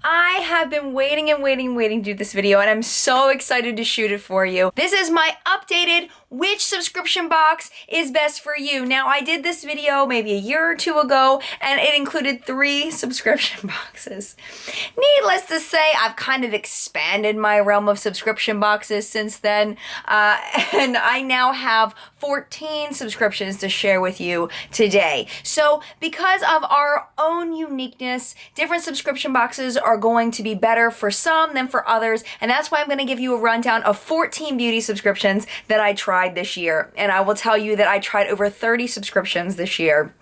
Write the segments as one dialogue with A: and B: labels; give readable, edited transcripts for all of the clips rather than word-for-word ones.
A: I have been waiting to do this video, and I'm so excited to shoot it for you. This is my updated which subscription box is best for you. Now, I did this video maybe a year or two ago, and it included 3 subscription boxes. Needless to say, I've kind of expanded my realm of subscription boxes since then, and I now have 14 subscriptions to share with you today. So because of our own uniqueness, different subscription boxes are going to be better for some than for others, and that's why I'm going to give you a rundown of 14 beauty subscriptions that I tried this year. And I will tell you that I tried over 30 subscriptions this year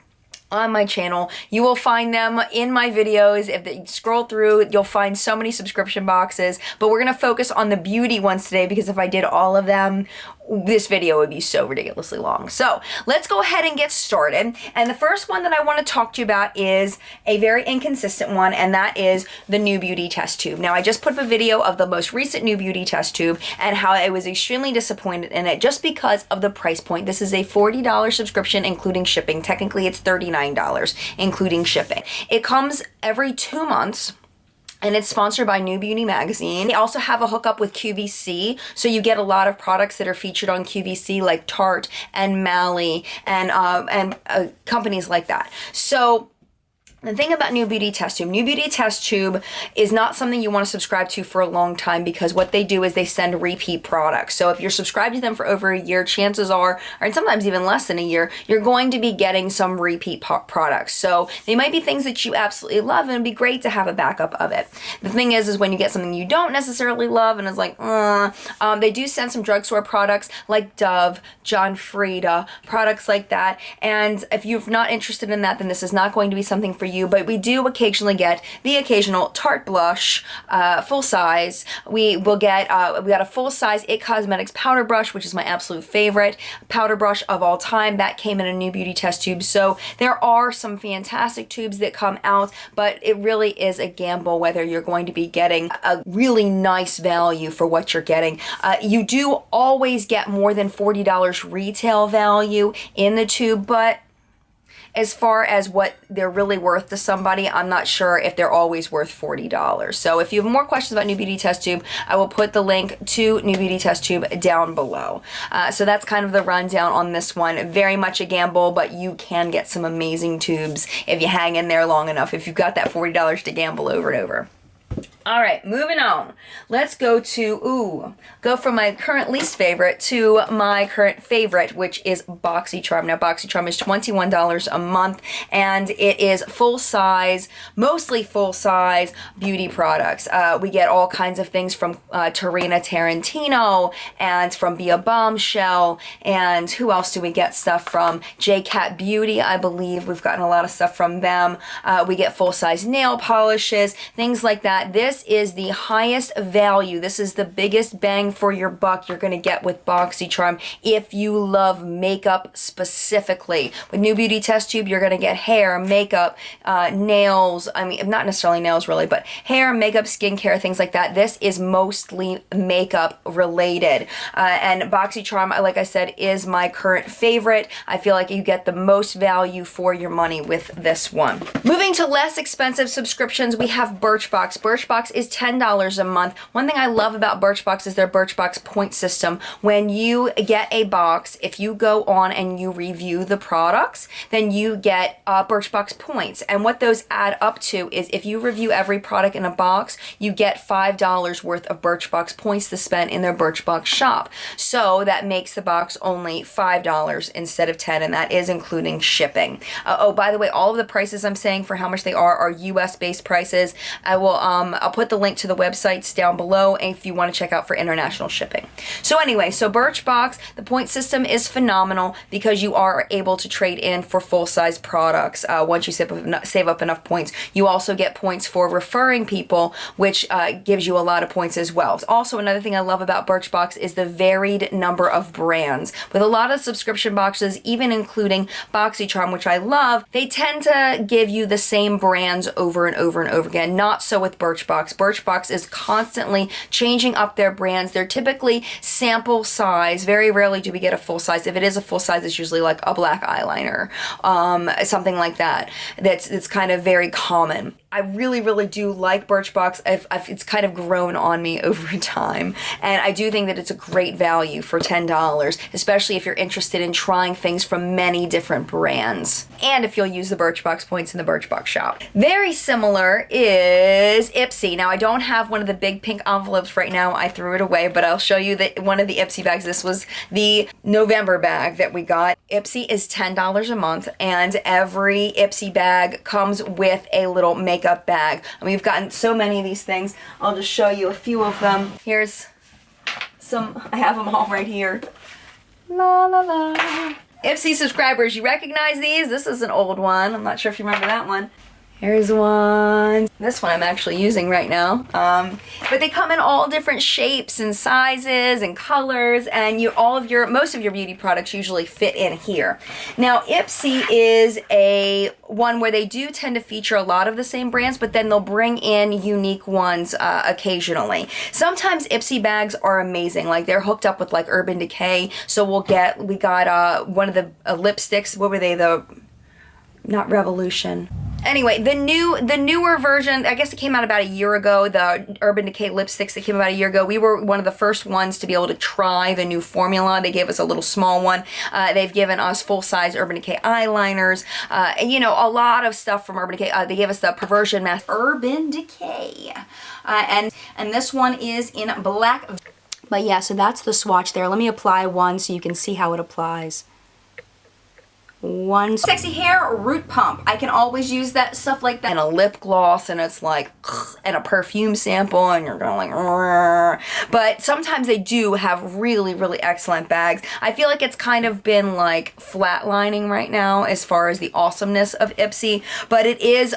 A: on my channel. You will find them in my videos. If you scroll through, you'll find so many subscription boxes, but we're gonna focus on the beauty ones today because if I did all of them, this video would be so ridiculously long. So let's go ahead and get started. And the first one that I want to talk to you about is a very inconsistent one, and that is the New Beauty test tube. Now, I just put up a video of the most recent New Beauty test tube and how I was extremely disappointed in it just because of the price point. This is a $40 subscription including shipping. Technically, it's $39 including shipping. It comes every 2 months. And it's sponsored by New Beauty Magazine. They also have a hookup with QVC, so you get a lot of products that are featured on QVC, like Tarte and Mally and companies like that. So the thing about New Beauty test tube, New Beauty test tube is not something you want to subscribe to for a long time because what they do is they send repeat products. So if you're subscribed to them for over a year, chances are, and sometimes even less than a year, you're going to be getting some repeat products. So they might be things that you absolutely love, and it'd be great to have a backup of it. The thing is when you get something you don't necessarily love and it's like, they do send some drugstore products like Dove, John Frieda, products like that. And if you're not interested in that, then this is not going to be something for you. But we do occasionally get the occasional Tarte blush, full size. We got a full size It Cosmetics powder brush, which is my absolute favorite powder brush of all time. That came in a New Beauty test tube. So there are some fantastic tubes that come out, but it really is a gamble whether you're going to be getting a really nice value for what you're getting. You do always get more than $40 retail value in the tube, but as far as what they're really worth to somebody, I'm not sure if they're always worth $40. So if you have more questions about New Beauty test tube, I will put the link to New Beauty test tube down below. So that's kind of the rundown on this one. Very much a gamble, but you can get some amazing tubes if you hang in there long enough, if you've got that $40 to gamble over and over. All right, moving on. Let's go from my current least favorite to my current favorite, which is BoxyCharm. Now, BoxyCharm is $21 a month, and it is full-size, mostly full-size beauty products. We get all kinds of things from Tarina Tarantino and from Be a Bombshell, and who else do we get stuff from? J-Cat Beauty, I believe. We've gotten a lot of stuff from them. We get full-size nail polishes, things like that. This is the highest value. This is the biggest bang for your buck you're going to get with BoxyCharm if you love makeup specifically. With New Beauty test tube, you're going to get hair, makeup, nails. I mean, not necessarily nails really, but hair, makeup, skincare, things like that. This is mostly makeup related. And BoxyCharm, like I said, is my current favorite. I feel like you get the most value for your money with this one. Moving to less expensive subscriptions, we have Birchbox. Birchbox is $10 a month. One thing I love about Birchbox is their Birchbox point system. When you get a box, if you go on and you review the products, then you get Birchbox points. And what those add up to is if you review every product in a box, you get $5 worth of Birchbox points to spend in their Birchbox shop. So that makes the box only $5 instead of $10, and that is including shipping. Oh, by the way, all of the prices I'm saying for how much they are US-based prices. I'll put the link to the websites down below if you want to check out for international shipping. So anyway, so Birchbox, the point system is phenomenal because you are able to trade in for full-size products. Once you save up enough points, you also get points for referring people, which gives you a lot of points as well. Also, another thing I love about Birchbox is the varied number of brands. With a lot of subscription boxes, even including BoxyCharm, which I love, they tend to give you the same brands over and over and over again. Not so with Birchbox. Birchbox is constantly changing up their brands. They're typically sample size. Very rarely do we get a full size. If it is a full size, it's usually like a black eyeliner, something like that. That's kind of very common. I really, really do like Birchbox. It's kind of grown on me over time. And I do think that it's a great value for $10, especially if you're interested in trying things from many different brands. And if you'll use the Birchbox points in the Birchbox shop. Very similar is Ipsy. Now, I don't have one of the big pink envelopes right now. I threw it away, but I'll show you that one of the Ipsy bags. This was the November bag that we got. Ipsy is $10 a month, and every Ipsy bag comes with a little makeup bag. And we've gotten so many of these things. I'll just show you a few of them. Here's some, I have them all right here. La la la. Ipsy subscribers, you recognize these? This is an old one. I'm not sure if you remember that one. Here's one. This one I'm actually using right now. But they come in all different shapes and sizes and colors, and most of your beauty products usually fit in here. Now, Ipsy is one where they do tend to feature a lot of the same brands, but then they'll bring in unique ones occasionally. Sometimes Ipsy bags are amazing. Like, they're hooked up with like Urban Decay. So we got one of the lipsticks. What were they? Not Revolution. Anyway, the newer version, I guess it came out about a year ago, the Urban Decay lipsticks that came about a year ago. We were one of the first ones to be able to try the new formula. They gave us a little small one. They've given us full-size Urban Decay eyeliners, and you know, a lot of stuff from Urban Decay. They gave us the Perversion Mask Urban Decay, and this one is in black. But yeah, so that's the swatch there. Let me apply one so you can see how it applies. One sexy hair root pump. I can always use that stuff like that. And a lip gloss, and it's like, and a perfume sample, and you're going like, but sometimes they do have really, really excellent bags. I feel like it's kind of been like flatlining right now as far as the awesomeness of Ipsy, but it is,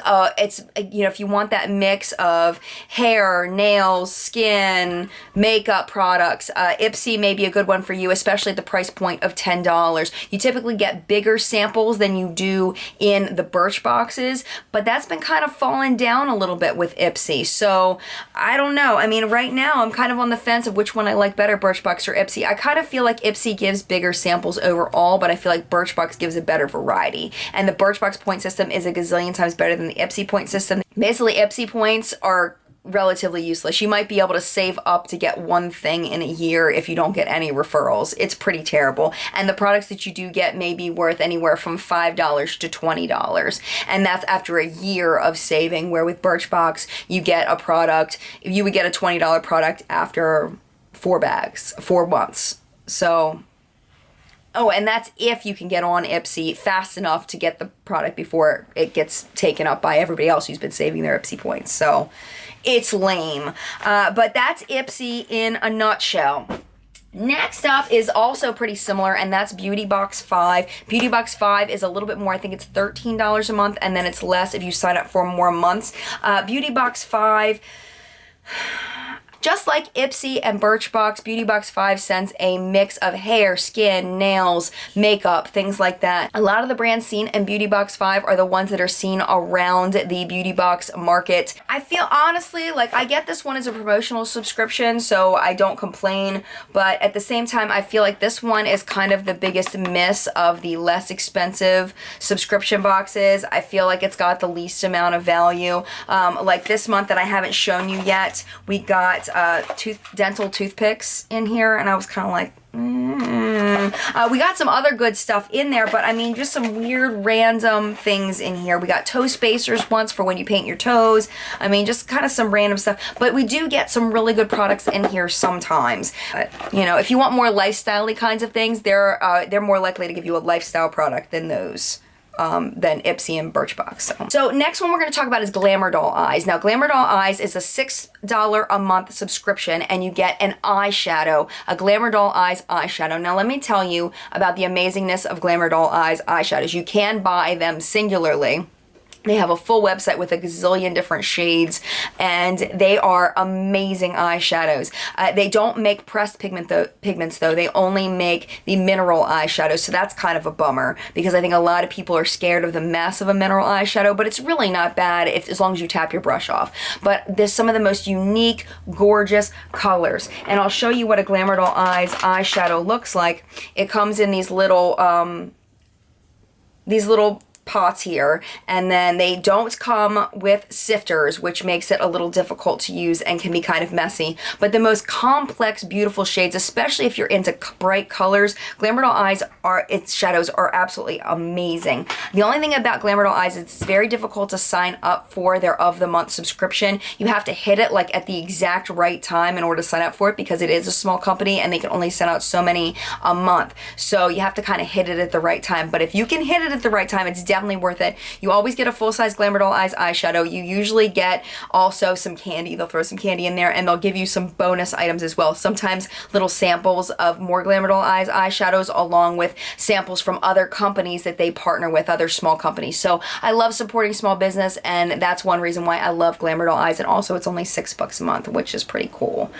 A: you know, if you want that mix of hair, nails, skin, makeup products, Ipsy may be a good one for you, especially at the price point of $10. You typically get bigger samples than you do in the Birchboxes, but that's been kind of falling down a little bit with Ipsy. So I don't know. I mean, right now I'm kind of on the fence of which one I like better, Birchbox or Ipsy. I kind of feel like Ipsy gives bigger samples overall, but I feel like Birchbox gives a better variety. And the Birchbox point system is a gazillion times better than the Ipsy point system. Basically, Ipsy points are relatively useless. You might be able to save up to get one thing in a year if you don't get any referrals. It's pretty terrible. And the products that you do get may be worth anywhere from $5 to $20. And that's after a year of saving, where with Birchbox, you get a product, you would get a $20 product after 4 months. So, oh, and that's if you can get on Ipsy fast enough to get the product before it gets taken up by everybody else who's been saving their Ipsy points. So it's lame. But that's Ipsy in a nutshell. Next up is also pretty similar, and that's BeautyBox 5. BeautyBox 5 is a little bit more. I think it's $13 a month, and then it's less if you sign up for more months. BeautyBox 5... Just like Ipsy and Birchbox, BeautyBox 5 sends a mix of hair, skin, nails, makeup, things like that. A lot of the brands seen in BeautyBox 5 are the ones that are seen around the BeautyBox market. I feel honestly like I get this one as a promotional subscription, so I don't complain, but at the same time I feel like this one is kind of the biggest miss of the less expensive subscription boxes. I feel like it's got the least amount of value. Like this month that I haven't shown you yet, we got dental toothpicks in here, and I was kind of like, we got some other good stuff in there, but I mean, just some weird random things in here. We got toe spacers once for when you paint your toes. I mean, just kind of some random stuff, but we do get some really good products in here sometimes. You know, if you want more lifestyle-y kinds of things, they're more likely to give you a lifestyle product than those. Than Ipsy and Birchbox. So next one we're going to talk about is Glamour Doll Eyes. Now, Glamour Doll Eyes is a $6 a month subscription, and you get an eyeshadow, a Glamour Doll Eyes eyeshadow. Now, let me tell you about the amazingness of Glamour Doll Eyes eyeshadows. You can buy them singularly. They have a full website with a gazillion different shades, and they are amazing eyeshadows. They don't make pressed pigments though. They only make the mineral eyeshadows, so that's kind of a bummer because I think a lot of people are scared of the mess of a mineral eyeshadow, but it's really not bad as long as you tap your brush off. But there's some of the most unique, gorgeous colors, and I'll show you what a Glamour Doll Eyes eyeshadow looks like. It comes in these little pots here, and then they don't come with sifters, which makes it a little difficult to use and can be kind of messy. But the most complex, beautiful shades, especially if you're into bright colors, Glamour Doll Eyes its shadows are absolutely amazing. The only thing about Glamour Doll Eyes is it's very difficult to sign up for their of the month subscription. You have to hit it like at the exact right time in order to sign up for it, because it is a small company and they can only send out so many a month. So you have to kind of hit it at the right time. But if you can hit it at the right time, it's definitely worth it. You always get a full-size Glamour Doll Eyes eyeshadow. You usually get also some candy. They'll throw some candy in there, and they'll give you some bonus items as well. Sometimes little samples of more Glamour Doll Eyes eyeshadows, along with samples from other companies that they partner with, other small companies. So I love supporting small business, and that's one reason why I love Glamour Doll Eyes. And also it's only $6 a month, which is pretty cool.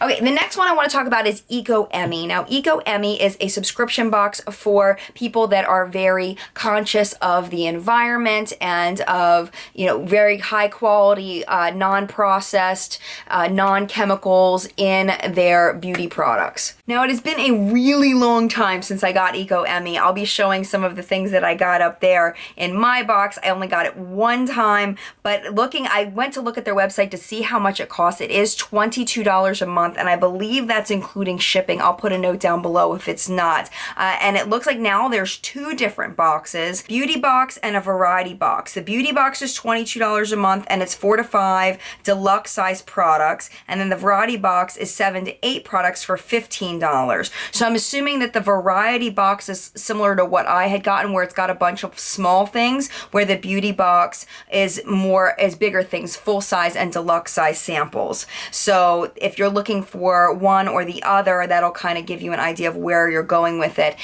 A: Okay, the next one I want to talk about is EcoEmi. Now, EcoEmi is a subscription box for people that are very conscious of the environment and of, you know, very high quality, non-processed, non-chemicals in their beauty products. Now, it has been a really long time since I got EcoEmi. I'll be showing some of the things that I got up there in my box. I only got it one time, but I went to look at their website to see how much it costs. It is $22 a month, and I believe that's including shipping. I'll put a note down below if it's not. And it looks like now there's two different boxes, beauty box and a variety box. The beauty box is $22 a month, and it's 4 to 5 deluxe size products. And then the variety box is 7 to 8 products for $15. So I'm assuming that the variety box is similar to what I had gotten, where it's got a bunch of small things, where the beauty box is bigger things, full size and deluxe size samples. So if you're looking for one or the other, that'll kind of give you an idea of where you're going with it.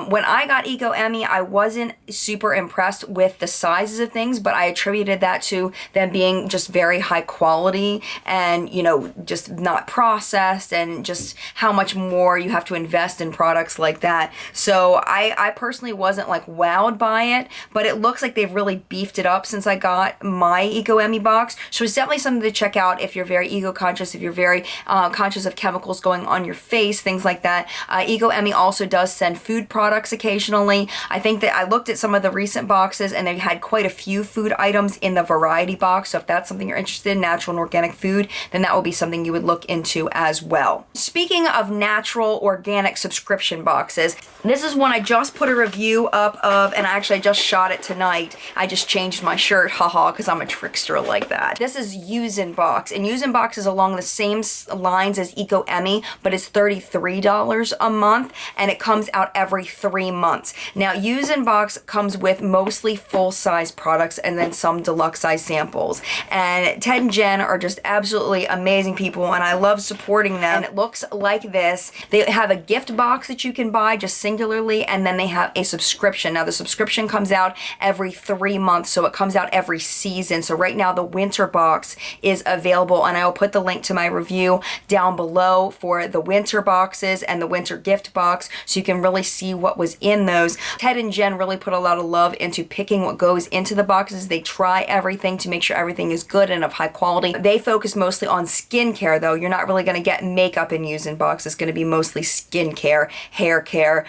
A: When I got EcoEmi, I wasn't super impressed with the sizes of things, but I attributed that to them being just very high quality and, you know, just not processed, and just how much more you have to invest in products like that. So I personally wasn't like wowed by it, but it looks like they've really beefed it up since I got my EcoEmi box. So it's definitely something to check out if you're very eco-conscious, if you're very conscious of chemicals going on your face, things like that. EcoEmi also does send food products occasionally. I think that I looked at some of the recent boxes, and they had quite a few food items in the variety box. So if that's something you're interested in, natural and organic food, then that will be something you would look into as well. Speaking of natural organic subscription boxes, this is one I just put a review up of, and actually I just shot it tonight. I just changed my shirt, haha, because I'm a trickster like that. This is YuzenBox, and YuzenBox is along the same lines as EcoEmi, but it's $33 a month, and it comes out every 3 months. Now, YuzenBox comes with mostly full-size products and then some deluxe-size samples. And Ted and Jen are just absolutely amazing people, and I love supporting them. And it looks like this. They have a gift box that you can buy just singularly, and then they have a subscription. Now, the subscription comes out every 3 months, so it comes out every season. So right now, the winter box is available, and I will put the link to my review down below for the winter boxes and the winter gift box, so you can really see what was in those. Ted and Jen really put a lot of love into picking what goes into the boxes. They try everything to make sure everything is good and of high quality. They focus mostly on skincare, though. You're not really going to get makeup in YuzenBox. It's going to be mostly skincare, hair care,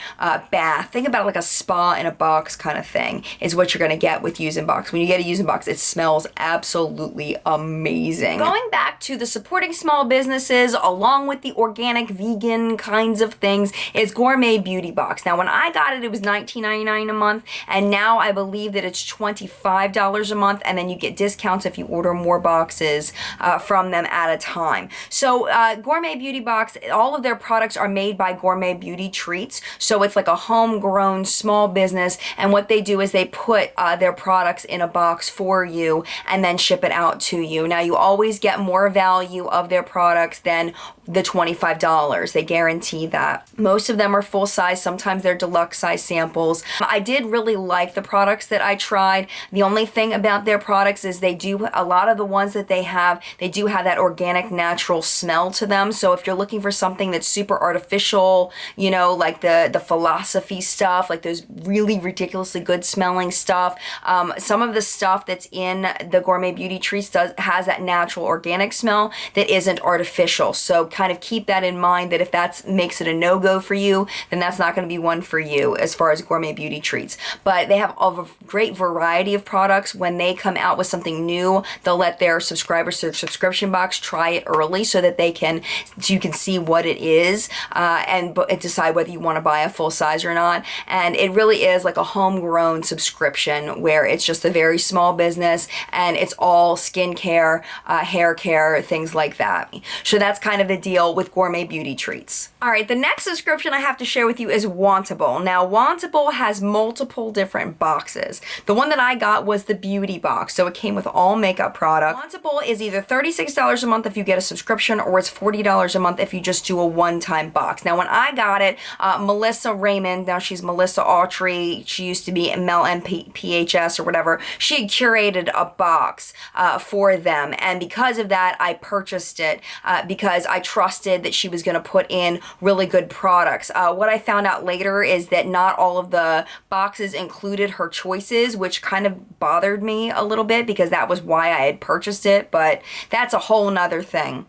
A: bath. Think about it like a spa in a box kind of thing is what you're going to get with YuzenBox. When you get a YuzenBox, it smells absolutely amazing. Going back to the supporting small businesses along with the organic vegan kinds of things is Gourmet Beauty Box. Now, when I got it, it was $19.99 a month, and now I believe that it's $25 a month, and then you get discounts if you order more boxes from them at a time. So Gourmet Beauty Box, all of their products are made by Gourmet Beauty Treats, so it's like a homegrown small business, and what they do is they put their products in a box for you and then ship it out to you. Now, you always get more value of their products than the $25. They guarantee that. Most of them are full size, sometimes they're deluxe size samples. I did really like the products that I tried. The only thing about their products is a lot of the ones that they do have that organic, natural smell to them. So if you're looking for something that's super artificial, you know, like the philosophy stuff, like those really ridiculously good smelling stuff, some of the stuff that's in the Gourmet Beauty Treats has that natural organic smell that isn't artificial. So kind of keep that in mind, that if that makes it a no-go for you, then that's not going to be one for you as far as gourmet beauty treats. But they have a great variety of products. When they come out with something new, they'll let their subscribers to their subscription box try it early so that you can see what it is and decide whether you want to buy a full size or not. And it really is like a homegrown subscription where it's just a very small business and it's all skincare, hair care, things like that. So that's kind of the deal with gourmet beauty treats. All right, the next subscription I have to share with you is Wantable. Now, Wantable has multiple different boxes. The one that I got was the beauty box, so it came with all makeup products. Wantable is either $36 a month if you get a subscription, or it's $40 a month if you just do a one-time box. Now, when I got it, Melissa Raymond, now she's Melissa Autry, she used to be Mel MPHS or whatever, she had curated a box for them, and because of that, I purchased it because I trusted that she was going to put in really good products. What I found out later is that not all of the boxes included her choices, which kind of bothered me a little bit because that was why I had purchased it, but that's a whole nother thing.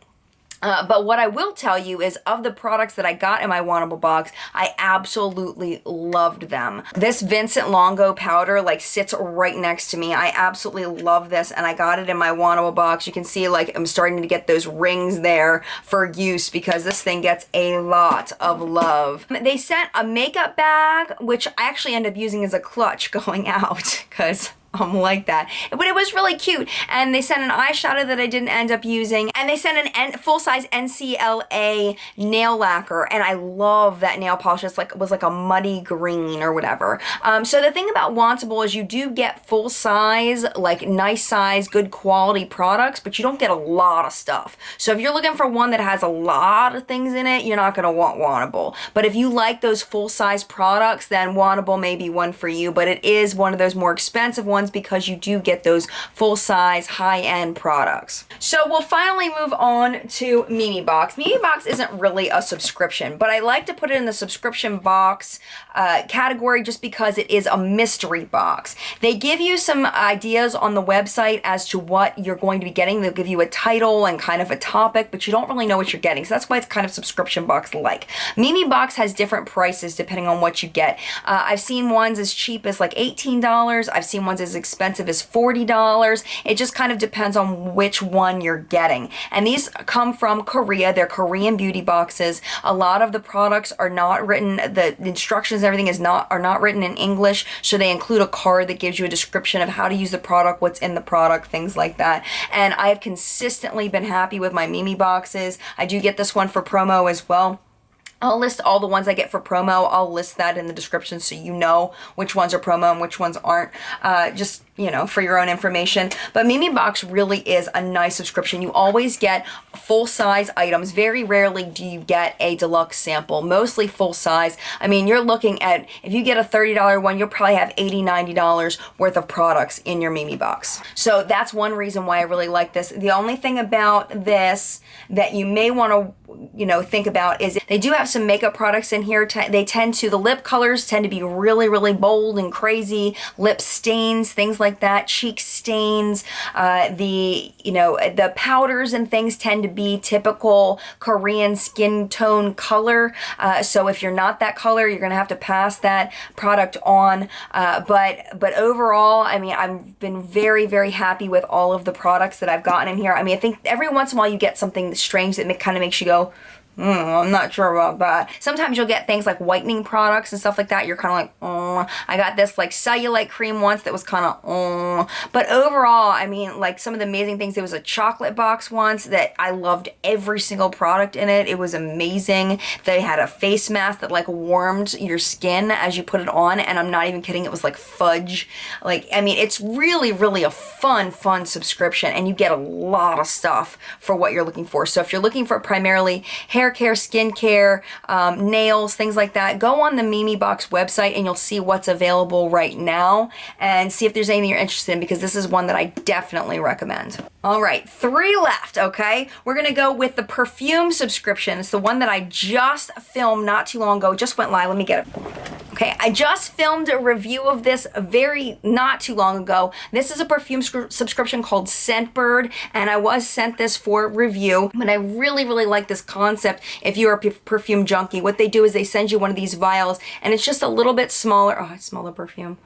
A: But what I will tell you is, of the products that I got in my Wantable box, I absolutely loved them. This Vincent Longo powder like sits right next to me. I absolutely love this, and I got it in my Wantable box. You can see like I'm starting to get those rings there for use because this thing gets a lot of love. They sent a makeup bag, which I actually end up using as a clutch going out because like that. But it was really cute. And they sent an eyeshadow that I didn't end up using. And they sent an full-size NCLA nail lacquer. And I love that nail polish. It was like a muddy green or whatever. So the thing about Wantable is you do get full-size, like nice size, good quality products, but you don't get a lot of stuff. So if you're looking for one that has a lot of things in it, you're not going to want Wantable. But if you like those full-size products, then Wantable may be one for you. But it is one of those more expensive ones because you do get those full-size, high-end products. So we'll finally move on to MemeBox. MemeBox isn't really a subscription, but I like to put it in the subscription box category just because it is a mystery box. They give you some ideas on the website as to what you're going to be getting. They'll give you a title and kind of a topic, but you don't really know what you're getting. So that's why it's kind of subscription box-like. MemeBox has different prices depending on what you get. I've seen ones as cheap as like $18. I've seen ones as expensive as $40. It just kind of depends on which one you're getting. And these come from Korea. They're Korean beauty boxes. A lot of the products are not written, the instructions and everything are not written in English, so they include a card that gives you a description of how to use the product, what's in the product, things like that. And I have consistently been happy with my MemeBoxes. I do get this one for promo as well. I'll list all the ones I get for promo. I'll list that in the description so you know which ones are promo and which ones aren't, just, you know, for your own information. But MemeBox really is a nice subscription. You always get full-size items. Very rarely do you get a deluxe sample, mostly full-size. I mean, you're looking at, if you get a $30 one, you'll probably have $80, $90 worth of products in your MemeBox. So that's one reason why I really like this. The only thing about this that you may want to, you know, think about is they do have some makeup products in here. The lip colors tend to be really, really bold and crazy. Lip stains, things like that, cheek stains. The powders and things tend to be typical Korean skin tone color. So if you're not that color, you're gonna have to pass that product on. But overall, I mean, I've been very, very happy with all of the products that I've gotten in here. I mean, I think every once in a while you get something strange that kind of makes you go, I'm not sure about that. Sometimes you'll get things like whitening products and stuff like that. You're kind of like, oh. I got this like cellulite cream once that was kind of, oh. But overall, I mean, like some of the amazing things. There was a chocolate box once that I loved every single product in it. It was amazing. They had a face mask that like warmed your skin as you put it on. And I'm not even kidding. It was like fudge. Like, I mean, it's really, really a fun subscription. And you get a lot of stuff for what you're looking for. So if you're looking for primarily hair care, skincare, nails, things like that, go on the MemeBox website and you'll see what's available right now and see if there's anything you're interested in, because this is one that I definitely recommend. All right, 3 left, okay? We're gonna go with the perfume subscription. It's the one that I just filmed not too long ago, just went live. Let me get it. Okay, I just filmed a review of this not too long ago. This is a perfume subscription called ScentBird, and I was sent this for review, but I really, really like this concept. If you're a perfume junkie, what they do is they send you one of these vials, and it's just a little bit smaller. Oh, I smell the perfume.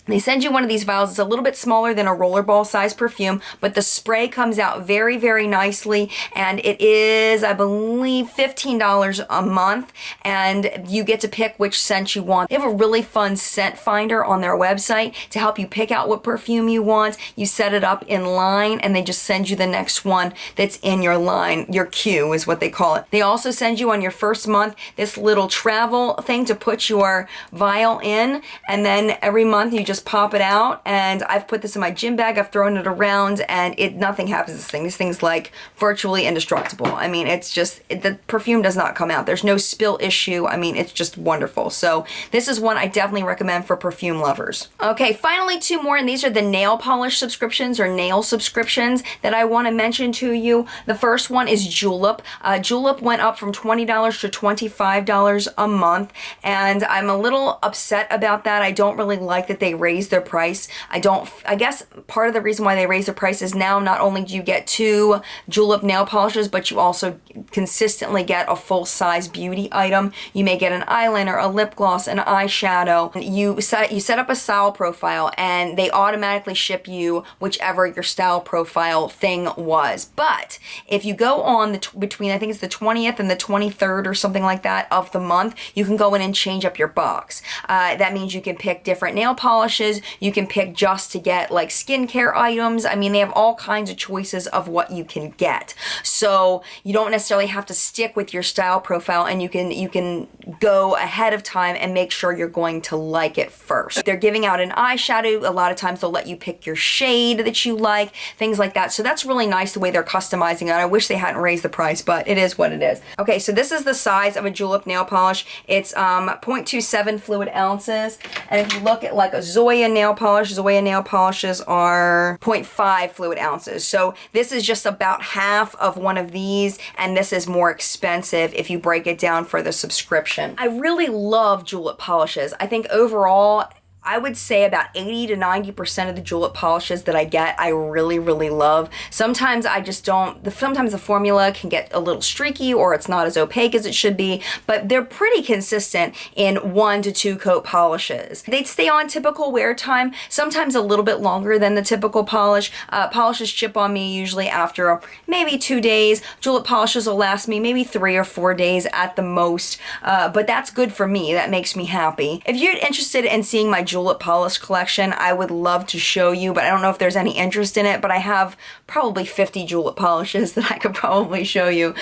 A: They send you one of these vials. It's a little bit smaller than a rollerball size perfume, but the spray comes out very, very nicely, and it is, I believe, $15 a month, and you get to pick which scent you want. They have a really fun scent finder on their website to help you pick out what perfume you want. You set it up in line, and they just send you the next one that's in your line. Your queue is what they call it. They also send you on your first month this little travel thing to put your vial in, and then every month you just pop it out. And I've put this in my gym bag, I've thrown it around, and nothing happens to this thing. This thing's like virtually indestructible. I mean, it's just, the perfume does not come out. There's no spill issue. I mean, it's just wonderful. So this is one I definitely recommend for perfume lovers. Okay, finally two more, and these are the nail polish subscriptions or nail subscriptions that I want to mention to you. The first one is Julep. Julep went up from $20 to $25 a month, and I'm a little upset about that. I don't really like that they raised their price. I guess part of the reason why they raised their price is now not only do you get 2 Julep nail polishes, but you also consistently get a full-size beauty item. You may get an eyeliner, a lip gloss, an eyeshadow. You set up a style profile, and they automatically ship you whichever your style profile thing was. But if you go on between, I think it's the 20th and the 23rd or something like that of the month, you can go in and change up your box. That means you can pick different nail polishes. You can pick just to get like skincare items. I mean, they have all kinds of choices of what you can get. So you don't necessarily have to stick with your style profile, and you can go ahead of time and make sure you're going to like it first. They're giving out an eyeshadow. A lot of times they'll let you pick your shade that you like, things like that. So that's really nice the way they're customizing it. I wish they hadn't raised the price, but it is what it is. Okay, so this is the size of a Julep nail polish. It's 0.27 fluid ounces. And if you look at like a Zoya nail polishes are 0.5 fluid ounces. So this is just about half of one of these, and this is more expensive if you break it down for the subscription. I really love Julep polishes. I think overall, I would say about 80 to 90% of the Julep polishes that I get, I really, really love. Sometimes I just don't, sometimes the formula can get a little streaky or it's not as opaque as it should be, but they're pretty consistent in 1 to 2 coat polishes. They stay on typical wear time, sometimes a little bit longer than the typical polish. Polishes chip on me usually after maybe 2 days. Julep polishes will last me maybe 3 or 4 days at the most, but that's good for me. That makes me happy. If you're interested in seeing my Julep polish collection, I would love to show you, but I don't know if there's any interest in it, but I have probably 50 Julep polishes that I could probably show you.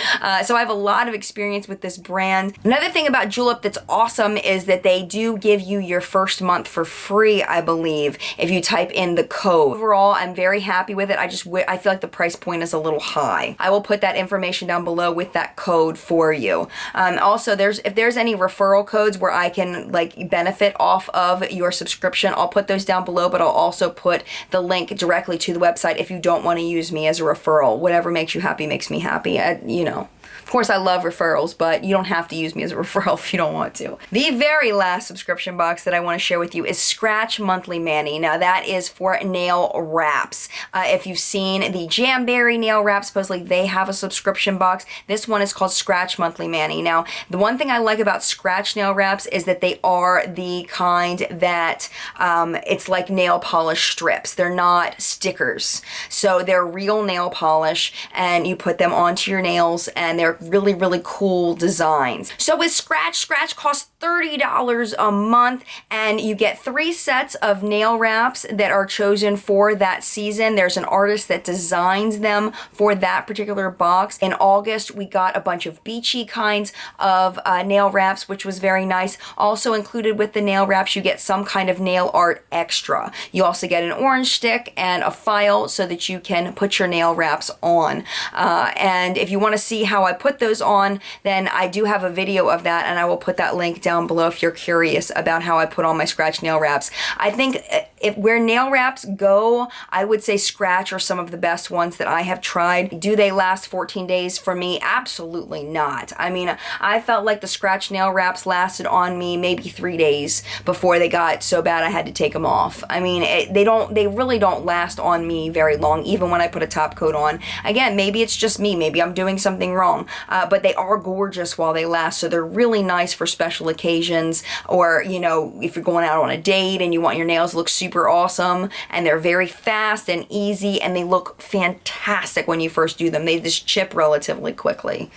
A: So I have a lot of experience with this brand. Another thing about Julep that's awesome is that they do give you your first month for free, I believe, if you type in the code. Overall, I'm very happy with it. I feel like the price point is a little high. I will put that information down below with that code for you. Also, if there's any referral codes where I can like benefit off of your subscription, I'll put those down below, but I'll also put the link directly to the website if you don't want to use me as a referral. Whatever makes you happy makes me happy. You know. Of course, I love referrals, but you don't have to use me as a referral if you don't want to. The very last subscription box that I want to share with you is Scratch Monthly Mani. Now, that is for nail wraps. If you've seen the Jamberry nail wraps, supposedly they have a subscription box. This one is called Scratch Monthly Mani. Now, the one thing I like about Scratch nail wraps is that they are the kind that it's like nail polish strips. They're not stickers. So they're real nail polish, and you put them onto your nails, and they're really, really cool designs. So with Scratch costs $30 a month, and you get 3 sets of nail wraps that are chosen for that season. There's an artist that designs them for that particular box. In August, we got a bunch of beachy kinds of nail wraps, which was very nice. Also included with the nail wraps, you get some kind of nail art extra. You also get an orange stick and a file so that you can put your nail wraps on. And if you want to see how I put those on, then I do have a video of that, and I will put that link down below if you're curious about how I put on my Scratch nail wraps. I think if where nail wraps go, I would say Scratch are some of the best ones that I have tried. Do they last 14 days for me? Absolutely not. I mean, I felt like the Scratch nail wraps lasted on me maybe 3 days before they got so bad I had to take them off. I mean, they really don't last on me very long, even when I put a top coat on. Again, maybe it's just me, maybe I'm doing something wrong, but they are gorgeous while they last, so they're really nice for special occasions, or, you know, if you're going out on a date and you want your nails to look super awesome, and they're very fast and easy, and they look fantastic when you first do them. They just chip relatively quickly.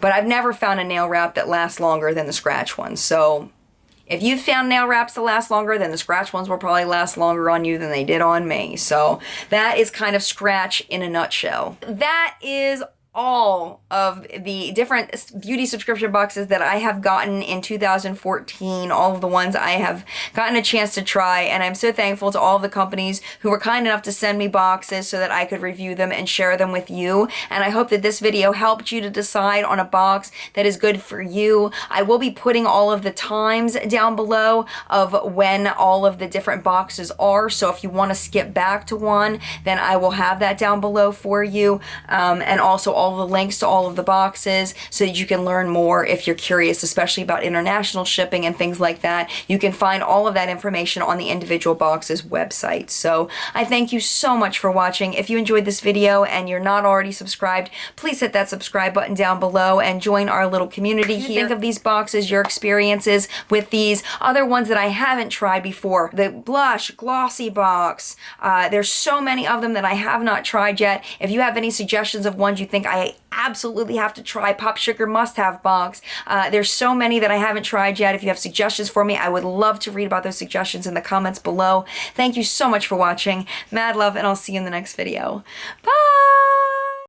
A: But I've never found a nail wrap that lasts longer than the Scratch ones, so if you've found nail wraps that last longer, then the Scratch ones will probably last longer on you than they did on me. So that is kind of Scratch in a nutshell. That is all of the different beauty subscription boxes that I have gotten in 2014, all of the ones I have gotten a chance to try, and I'm so thankful to all of the companies who were kind enough to send me boxes so that I could review them and share them with you, and I hope that this video helped you to decide on a box that is good for you. I will be putting all of the times down below of when all of the different boxes are, so if you want to skip back to one, then I will have that down below for you, and also all the links to all of the boxes so that you can learn more if you're curious, especially about international shipping and things like that. You can find all of that information on the individual boxes website. So I thank you so much for watching. If you enjoyed this video and you're not already subscribed, please hit that subscribe button down below and join our little community here. Think of these boxes, your experiences with these other ones that I haven't tried before. The blush glossy box. There's so many of them that I have not tried yet. If you have any suggestions of ones you think I absolutely have to try, Pop Sugar must-have box. There's so many that I haven't tried yet. If you have suggestions for me, I would love to read about those suggestions in the comments below. Thank you so much for watching. Mad love, and I'll see you in the next video. Bye!